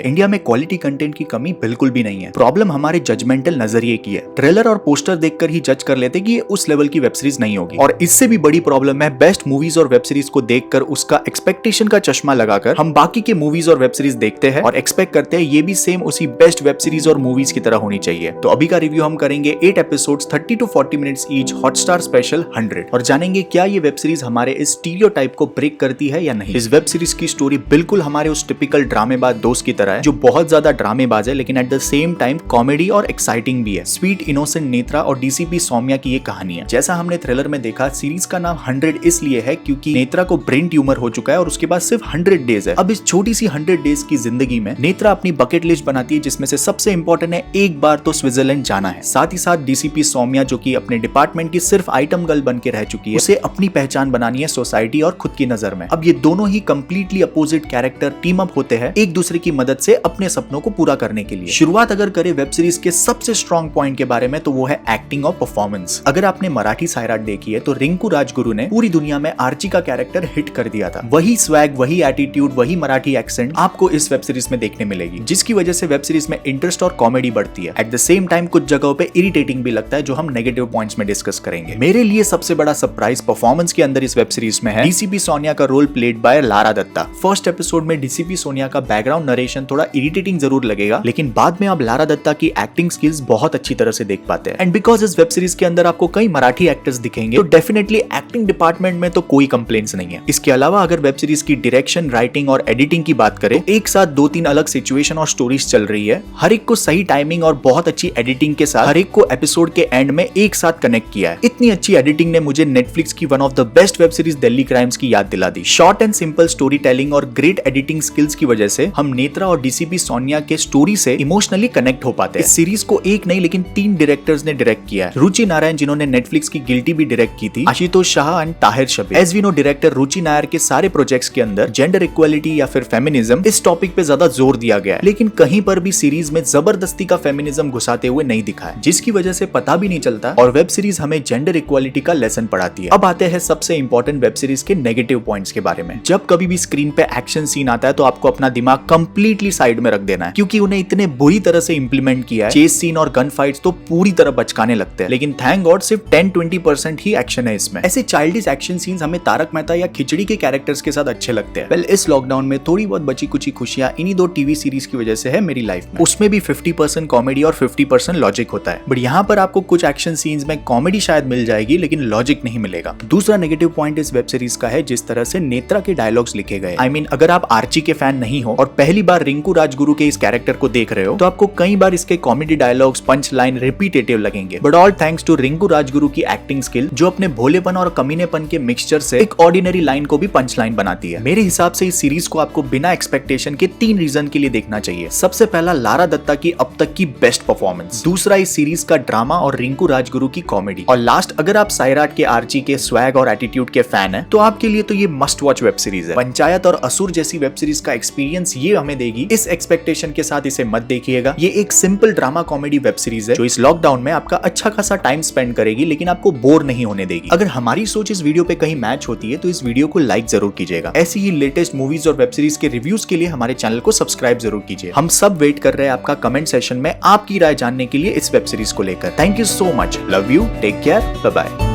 India में quality content की कमी बिल्कुल भी नहीं है। प्रॉब्लम हमारे जजमेंटल नजरिए की है। ट्रेलर और पोस्टर देखकर ही जज कर लेते कि ये उस लेवल की वेब सीरीज नहीं होगी। और इससे भी बड़ी प्रॉब्लम है बेस्ट मूवीज और वेब सीरीज को देखकर उसका एक्सपेक्टेशन का चश्मा लगाकर हम बाकी के मूवीज और वेब सीरीज देखते हैं और एक्सपेक्ट करते हैं ये भी सेम उसी बेस्ट वेब सीरीज और मूवीज की तरह होनी चाहिए। तो अभी का रिव्यू हम करेंगे 8 episodes 30 to 40 minutes each Hotstar special 100 और जानेंगे क्या ये वेब सीरीज हमारे इस स्टीरियोटाइप को ब्रेक करती है या नहीं। इस वेब सीरीज की स्टोरी बिल्कुल हमारे उस टिपिकल ड्रामेबाज दोस्त की तरह है जो बहुत ज्यादा ड्रामेबाज है लेकिन at the same time comedy और एक्साइटिंग भी है। स्वीट इनोसेंट नेत्रा और डीसीपी सौम्या की ये कहानी है। जैसा हमने थ्रिलर में देखा सीरीज का नाम 100 इसलिए है क्योंकि नेत्रा को ब्रेन ट्यूमर हो चुका है और उसके बाद सिर्फ 100 डेज है। अब इस छोटी सी 100 डेज की जिंदगी में नेत्रा अपनी बकेट लिस्ट बनाती है जिसमें से सबसे इंपॉर्टेंट है एक बार तो स्विट्जरलैंड जाना है। साथ ही साथ डीसीपी सौम्या जो कि अपने डिपार्टमेंट की सिर्फ आइटम गर्ल बन के रह चुकी है उसे अपनी पहचान बनानी है सोसाइटी और खुद की नजर में। अब ये दोनों ही completely opposite character team up होते हैं एक दूसरे की मदद से अपने सपनों को पूरा करने के लिए। शुरुआत अगर करें वेब सीरीज के सबसे स्ट्रॉन्ग पॉइंट के बारे में तो वो है एक्टिंग और परफॉर्मेंस। अगर आपने मराठी सायराट देखी है तो रिंकू राजगुरु ने पूरी दुनिया में आर्ची का कैरेक्टर हिट कर दिया था। वही स्वैग, वही एटीट्यूड, वही मराठी एक्सेंट आपको इस वेब सीरीज में देखने मिलेगी जिसकी वजह से वेब सीरीज में इंटरेस्ट और कॉमेडी बढ़ती है। एट द सेम टाइम कुछ जगहों पे इरिटेटिंग भी लगता है जो हम नेगेटिव पॉइंट्स में डिस्कस करेंगे। मेरे लिए सबसे बड़ा सरप्राइज परफॉर्मेंस के अंदर इस वेब सीरीज में है डीसीपी सोनिया का role played by Lara Dutta. First episode में डीसीपी सोनिया का बैकग्राउंड नरेशन थोड़ा इरिटेटिंग जरूर लगेगा लेकिन बाद में आप लारा दत्ता की एक्टिंग स्किल्स बहुत अच्छी तरह से देख पाते हैं। एंड बिकॉज इस वेब सीरीज के अंदर आपको कई मराठी एक्टर्स दिखेंगे तो डेफिनेटली एक्टिंग डिपार्टमेंट में तो कोई कंप्लेंट्स नहीं है। इसके अलावा अगर वेब सीरीज की डायरेक्शन, राइटिंग और एडिटिंग की बात करें तो एक साथ 2-3 अलग सिचुएशन और स्टोरीज चल रही है। हर एक को सही टाइमिंग और बहुत अच्छी एडिटिंग के साथ हर एक को एपिसोड के एंड में एक साथ कनेक्ट किया है। इतनी अच्छी एडिटिंग ने मुझे नेटफ्लिक्स की one of the best web series Delhi crimes की याद दिला दी। Short and simple story telling और ग्रेट एडिटिंग स्किल्स की वजह से हम नेत्रा और डीसीपी सोनिया के स्टोरी से इमोशनली कनेक्ट हो पाते हैं। इस सीरीज को एक नहीं लेकिन 3 डायरेक्टर्स ने डायरेक्ट किया है। रुचि नारायण जिन्होंने नेटफ्लिक्स की गिल्टी भी डायरेक्ट की थी, Ashutosh Shah and Tahir Shabir. As we know director Ruchi Nair के सारे प्रोजेक्ट्स के अंदर जेंडर इक्वालिटी या फिर फेमिनिज्म इस टॉपिक पे ज्यादा जोर दिया गया है लेकिन कहीं पर भी सीरीज में जबरदस्ती का फेमिनिज्म घुसाते हुए नहीं दिखा है जिसकी वजह से पता भी नहीं चलता और वेब सीरीज हमें जेंडर इक्वालिटी का लेसन पढ़ाती है। अब आते हैं सबसे इंपॉर्टेंट वेब सीरीज के नेगेटिव पॉइंट्स के बारे में। जब कभी भी स्क्रीन पे एक्शन सीन आता है तो आपको अपना दिमाग कंप्लीटली साइड में रख देना है क्योंकि उन्हें इतने बुरी तरह से इंप्लीमेंट किया है। चेस सीन और गन फाइट्स तो पूरी तरह बचकाने लगते हैं लेकिन थैंक गॉड सिर्फ 10-20% ही एक्शन है इसमें। ऐसे चाइल्डिश एक्शन सीन्स हमें तारक मेहता या खिचड़ी के कैरेक्टर्स के साथ अच्छे लगते हैं। वेल इस लॉकडाउन में थोड़ी बहुत बची कुची खुशियां इन्हीं 2 टीवी सीरीज की वजह से है मेरी लाइफ में। उसमें भी 50% कॉमेडी और 50% लॉजिक होता है बट यहाँ पर आपको कुछ एक्शन सीन्स में कॉमेडी शायद मिल जाएगी लेकिन लॉजिक नहीं मिलेगा। दूसरा नेगेटिव पॉइंट इस वेब सीरीज का है जिस तरह से नेत्रा के डायलॉग्स लिखे गए। I mean, अगर आप आर्ची के फैन नहीं हो और पहली बार रिंकू राजगुरु के इस कैरेक्टर को देख रहे हो तो आपको कई बार इसके comedy dialogues, punch line repetitive लगेंगे but all thanks to Rinku Rajguru की एक्टिंग स्किल जो अपने भोलेपन और कमीनेपन के मिक्सचर से एक ऑर्डिनरी लाइन को भी पंच लाइन बनाती है। मेरे हिसाब से इस सीरीज को आपको बिना एक्सपेक्टेशन के 3 रीजन के लिए देखना चाहिए। सबसे पहला लारा दत्ता की अब तक की बेस्ट परफॉर्मेंस, दूसरा इस सीरीज का ड्रामा और रिंकू राजगुरु की कॉमेडी और लास्ट अगर आप सायराट के आर्ची के स्वैग और एटीट्यूड के फैन हैं तो आपके लिए तो ये मस्ट वॉच वेब सीरीज है। पंचायत और असुर जैसी वेब सीरीज का एक्सपीरियंस ये हमें देगी, इस एक्सपेक्टेशन के साथ इसे मत देखिएगा। ये एक simple drama comedy web series है जो इस लॉकडाउन में आपका अच्छा खासा टाइम स्पेंड करेगी लेकिन आपको बोर नहीं होने देगी। अगर हमारी सोच इस वीडियो पे कहीं मैच होती है तो इस वीडियो को लाइक जरूर कीजिएगा। ऐसी ही लेटेस्ट मूवीज और वेब सीरीज के रिव्यूज के लिए हमारे चैनल को सब्सक्राइब जरूर कीजिए। हम सब वेट कर रहे हैं आपका कमेंट सेशन में आपकी राय जानने के लिए इस वेब सीरीज को लेकर। Thank you so much, love you, take care, bye bye.